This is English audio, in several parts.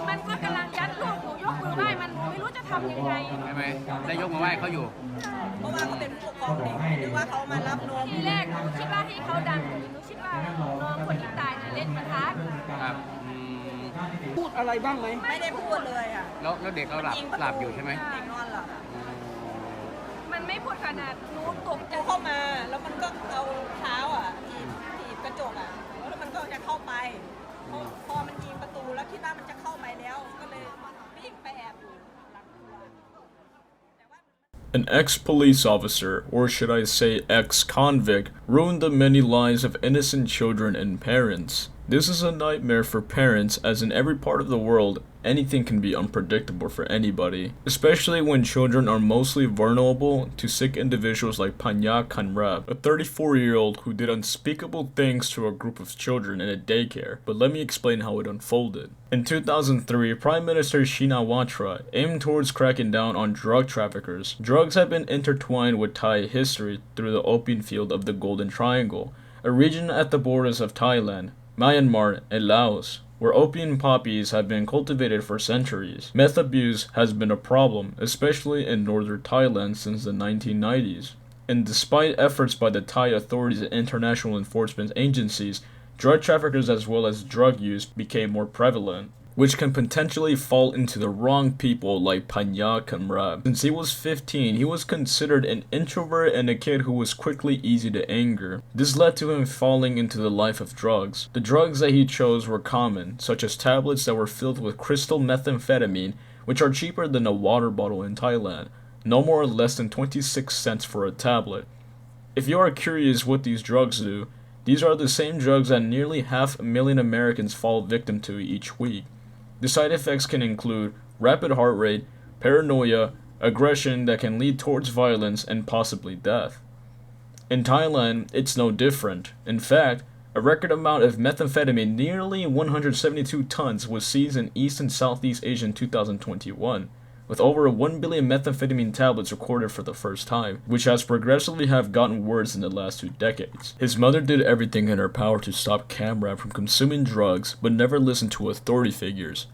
มันก็กำลังยัดลูกหนูยกมือไหว้มันหนูไม่รู้จะทำยังไงใช่ไหมได้ยกมือไหว้เขาอยู่เพราะว่าเขาเป็นผู้ปกครองเด็กหรือว่าเขามารับนมทีแรกหนูคิดว่าให้เขาดังหนูคิดว่าน้องคนที่ตายน่ะเล่นประทัดครับพูดอะไรบ้างไหมไม่ได้พูดเลยอ่ะแล้วเด็กเขาหลับอยู่ใช่ไหมเด็กนอนหลับมันไม่พูดขนาดหนูตกใจเข้ามาแล้วมันก็เอาเท้าอ่ะถีบกระจกอ่ะแล้วมันก็จะเข้าไปพอมันยิงประตูแล้วคิดว่ามันจะเข้าไปแล้วก็เลยวิ่งไปแอบอยู่หลังครัว An ex-police officer, or should I say ex-convict, ruined the many lives of innocent children and parents. This is a nightmare for parents, as in every part of the world, anything can be unpredictable for anybody, especially when children are mostly vulnerable to sick individuals like Nakhon Ratchasima, a 34-year-old who did unspeakable things to a group of children in a daycare. But let me explain how it unfolded. In 2003, Prime Minister Shinawatra aimed towards cracking down on drug traffickers. Drugs have been intertwined with Thai history through the opium field of the Golden Triangle, a region at the borders of Thailand, Myanmar, and Laos, where opium poppies have been cultivated for centuries. Meth abuse has been a problem, especially in northern Thailand since the 1990s. And despite efforts by the Thai authorities and international enforcement agencies, drug traffickers as well as drug use became more prevalent, which can potentially fall into the wrong people like Nakhon Ratchasima. Since he was 15, he was considered an introvert and a kid who was quickly easy to anger. This led to him falling into the life of drugs. The drugs that he chose were common, such as tablets that were filled with crystal methamphetamine, which are cheaper than a water bottle in Thailand, no more or less than 26 cents for a tablet. If you are curious what these drugs do, these are the same drugs that nearly 500,000 Americans fall victim to each week. The side effects can include rapid heart rate, paranoia, aggression that can lead towards violence, and possibly death. In Thailand, it's no different. In fact, a record amount of methamphetamine, nearly 172 tons, was seized in East and Southeast Asia in 2021, with over 1 billion methamphetamine tablets recorded for the first time, which has progressively have gotten worse in the last 2 decades. His mother did everything in her power to stop Kamrat from consuming drugs, but never listened to authority figures.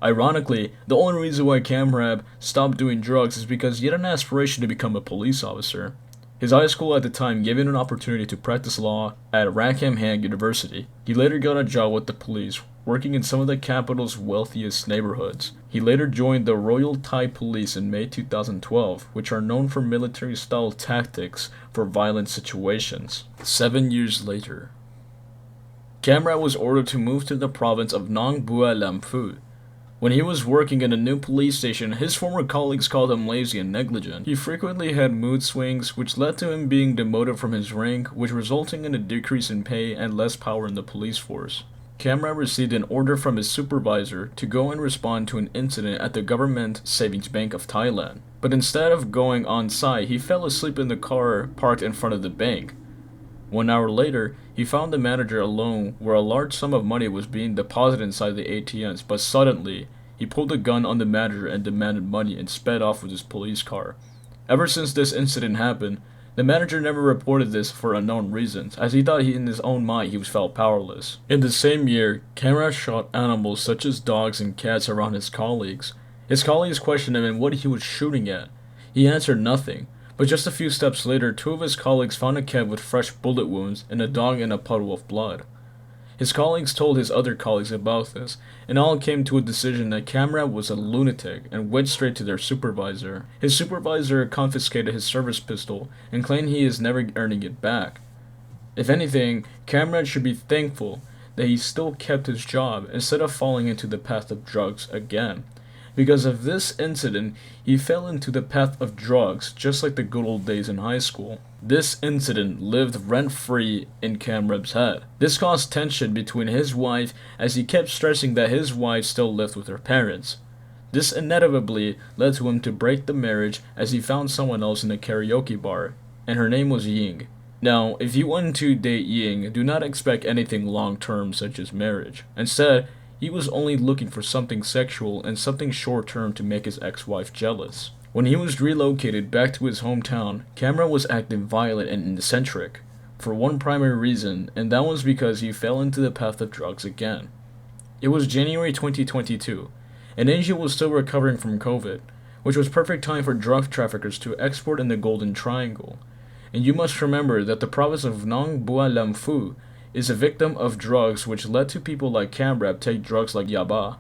Ironically, the only reason why Kamrat stopped doing drugs is because he had an aspiration to become a police officer. His high school at the time gave him an opportunity to practice law at Rakhamhang University. He later got a job with the police, working in some of the capital's wealthiest neighborhoods. He later joined the Royal Thai Police in May 2012, which are known for military-style tactics for violent situations. 7 years later, Kamrat was ordered to move to the province of Nong Bua, Lamphu. When he was working in a new police station, his former colleagues called him lazy and negligent. He frequently had mood swings, which led to him being demoted from his rank, which resulting in a decrease in pay and less power in the police force. Kamrat received an order from his supervisor to go and respond to an incident at the Government Savings Bank of Thailand. But instead of going on site, he fell asleep in the car parked in front of the bank. 1 hour later, he found the manager alone where a large sum of money was being deposited inside the ATMs, but suddenly, he pulled a gun on the manager and demanded money and sped off with his police car. Ever since this incident happened, the manager never reported this for unknown reasons, as he thought in his own mind he felt powerless. In the same year, Kamrat shot animals such as dogs and cats around his colleagues. His colleagues questioned him on what he was shooting at. He answered nothing. But just a few steps later, 2 of his colleagues found a cat with fresh bullet wounds and a dog in a puddle of blood. His colleagues told his other colleagues about this, and all came to a decision that Kamrat was a lunatic and went straight to their supervisor. His supervisor confiscated his service pistol and claimed he is never earning it back. If anything, Kamrat should be thankful that he still kept his job instead of falling into the path of drugs again. Because of this incident, he fell into the path of drugs just like the good old days in high school. This incident lived rent-free in Kamrat's head. This caused tension between his wife as he kept stressing that his wife still lived with her parents. This inevitably led to him to break the marriage as he found someone else in a karaoke bar, and her name was Ying. Now, if you want to date Ying, do not expect anything long-term such as marriage. Instead, he was only looking for something sexual and something short-term to make his ex-wife jealous. When he was relocated back to his hometown, Kamrat was acting violent and eccentric, for one primary reason, and that was because he fell into the path of drugs again. It was January 2022, and Asia was still recovering from COVID, which was perfect time for drug traffickers to export in the Golden Triangle. And you must remember that the province of Nong Bua is a victim of drugs, which led to people like Camrap take drugs like yaba,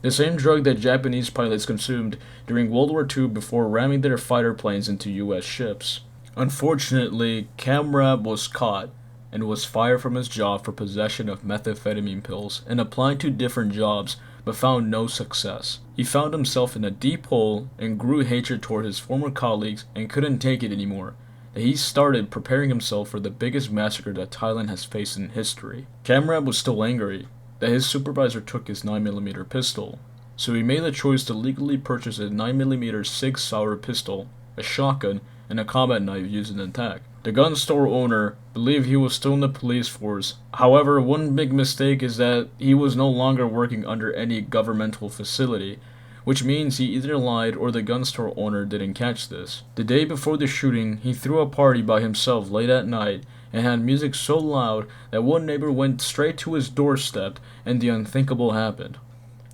the same drug that Japanese pilots consumed during World War II before ramming their fighter planes into US ships. Unfortunately, Camrap was caught and was fired from his job for possession of methamphetamine pills and applied to different jobs but found no success. He found himself in a deep hole and grew hatred toward his former colleagues and couldn't take it anymore. He started preparing himself for the biggest massacre that Thailand has faced in history. Camrap was still angry that his supervisor took his 9mm pistol, so he made the choice to legally purchase a 9mm Sig Sauer pistol, a shotgun, and a combat knife used in an attack. The gun store owner believed he was still in the police force. However, one big mistake is that he was no longer working under any governmental facility, which means he either lied or the gun store owner didn't catch this. The day before the shooting, he threw a party by himself late at night and had music so loud that one neighbor went straight to his doorstep and the unthinkable happened.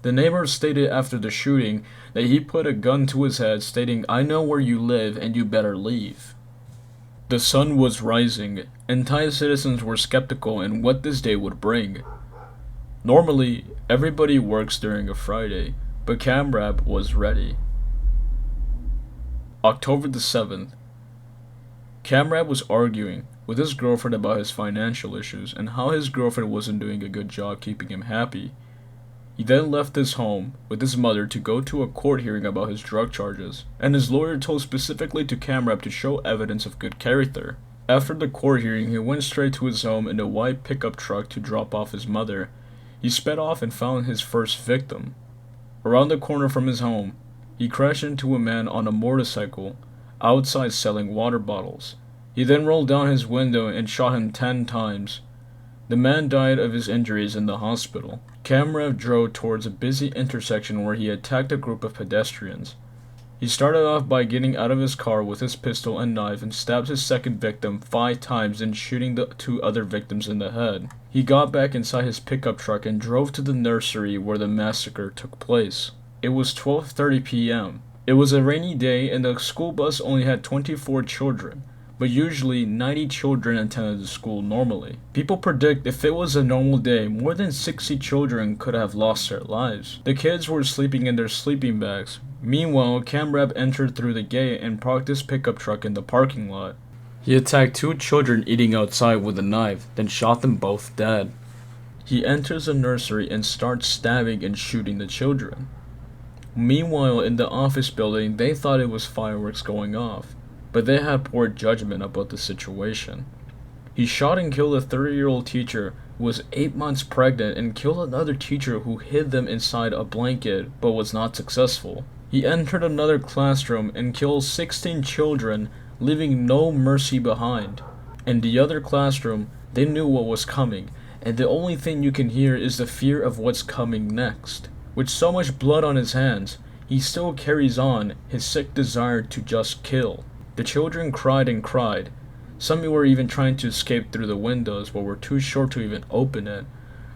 The neighbor stated after the shooting that he put a gun to his head stating, "I know where you live and you better leave." The sun was rising, and Thai citizens were skeptical in what this day would bring. Normally, everybody works during a Friday, but Camrap was ready. October the 7th. Camrap was arguing with his girlfriend about his financial issues and how his girlfriend wasn't doing a good job keeping him happy. He then left his home with his mother to go to a court hearing about his drug charges, and his lawyer told specifically to Camrap to show evidence of good character. After the court hearing, he went straight to his home in a white pickup truck to drop off his mother. He sped off and found his first victim. Around the corner from his home, he crashed into a man on a motorcycle outside selling water bottles. He then rolled down his window and shot him 10 times. The man died of his injuries in the hospital. Camrap drove towards a busy intersection where he attacked a group of pedestrians. He started off by getting out of his car with his pistol and knife and stabbed his second victim 5 times, then shooting the 2 other victims in the head. He got back inside his pickup truck and drove to the nursery where the massacre took place. It was 12:30 p.m. It was a rainy day and the school bus only had 24 children, but usually 90 children attended the school normally. People predict if it was a normal day, more than 60 children could have lost their lives. The kids were sleeping in their sleeping bags. Meanwhile, Camrap entered through the gate and parked his pickup truck in the parking lot. He attacked 2 children eating outside with a knife, then shot them both dead. He enters the nursery and starts stabbing and shooting the children. Meanwhile, in the office building, they thought it was fireworks going off, but they had poor judgment about the situation. He shot and killed a 30-year-old teacher who was 8 months pregnant and killed another teacher who hid them inside a blanket but was not successful. He entered another classroom and killed 16 children, leaving no mercy behind. In the other classroom, they knew what was coming, and the only thing you can hear is the fear of what's coming next. With so much blood on his hands, he still carries on his sick desire to just kill. The children cried and cried. Some were even trying to escape through the windows but were too short to even open it.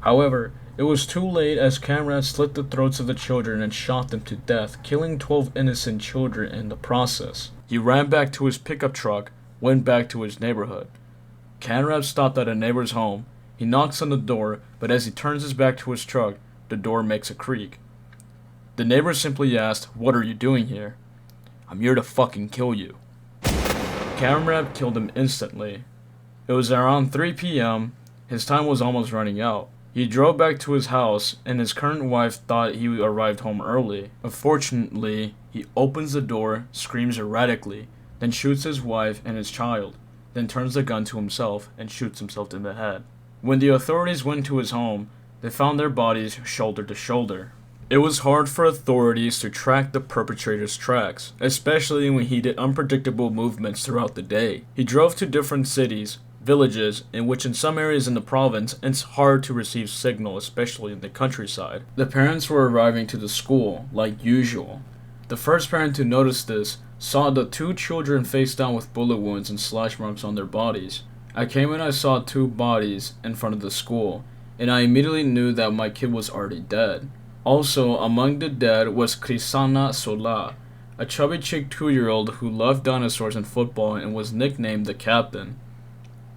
However, it was too late as Camrap slit the throats of the children and shot them to death, killing 12 innocent children in the process. He ran back to his pickup truck, went back to his neighborhood. Camrap stopped at a neighbor's home. He knocks on the door, but as he turns his back to his truck, the door makes a creak. The neighbor simply asked, "What are you doing here?" "I'm here to fucking kill you." Camrap killed him instantly. It was around 3 p.m. His time was almost running out. He drove back to his house, and his current wife thought he arrived home early. Unfortunately, he opens the door, screams erratically, then shoots his wife and his child, then turns the gun to himself and shoots himself in the head. When the authorities went to his home, they found their bodies shoulder to shoulder. It was hard for authorities to track the perpetrator's tracks, especially when he did unpredictable movements throughout the day. He drove to different cities, villages, in which in some areas in the province, it's hard to receive signal, especially in the countryside. The parents were arriving to the school, like usual. The first parent to notice this saw the 2 children face down with bullet wounds and slash marks on their bodies. I came and I saw 2 bodies in front of the school, and I immediately knew that my kid was already dead. Also, among the dead was Krisana Sola, a chubby chick 2-year-old who loved dinosaurs and football and was nicknamed the captain.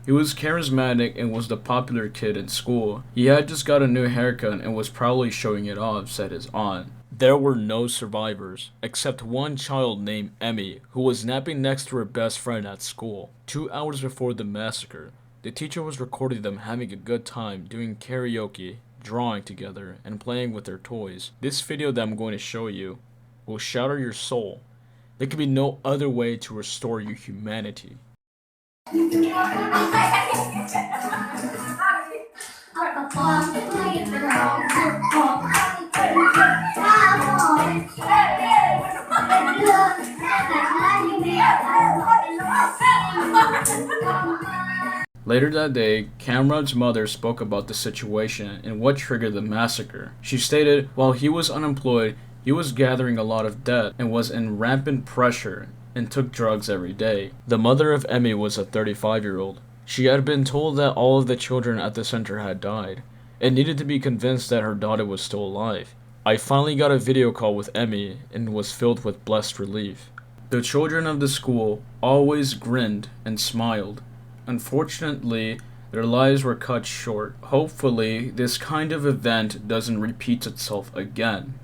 He was charismatic and was the popular kid in school. He had just got a new haircut and was probably showing it off, said his aunt. There were no survivors, except one child named Emmy, who was napping next to her best friend at school. 2 hours before the massacre, the teacher was recording them having a good time doing karaoke, drawing together, and playing with their toys. This video that I'm going to show you will shatter your soul. There can be no other way to restore your humanity. Later that day, Kamrad's mother spoke about the situation and what triggered the massacre. She stated while he was unemployed, he was gathering a lot of debt and was in rampant pressure and took drugs every day. The mother of Emmy was a 35-year-old. She had been told that all of the children at the center had died and needed to be convinced that her daughter was still alive. I finally got a video call with Emmy and was filled with blessed relief. The children of the school always grinned and smiled. Unfortunately, their lives were cut short. Hopefully, this kind of event doesn't repeat itself again.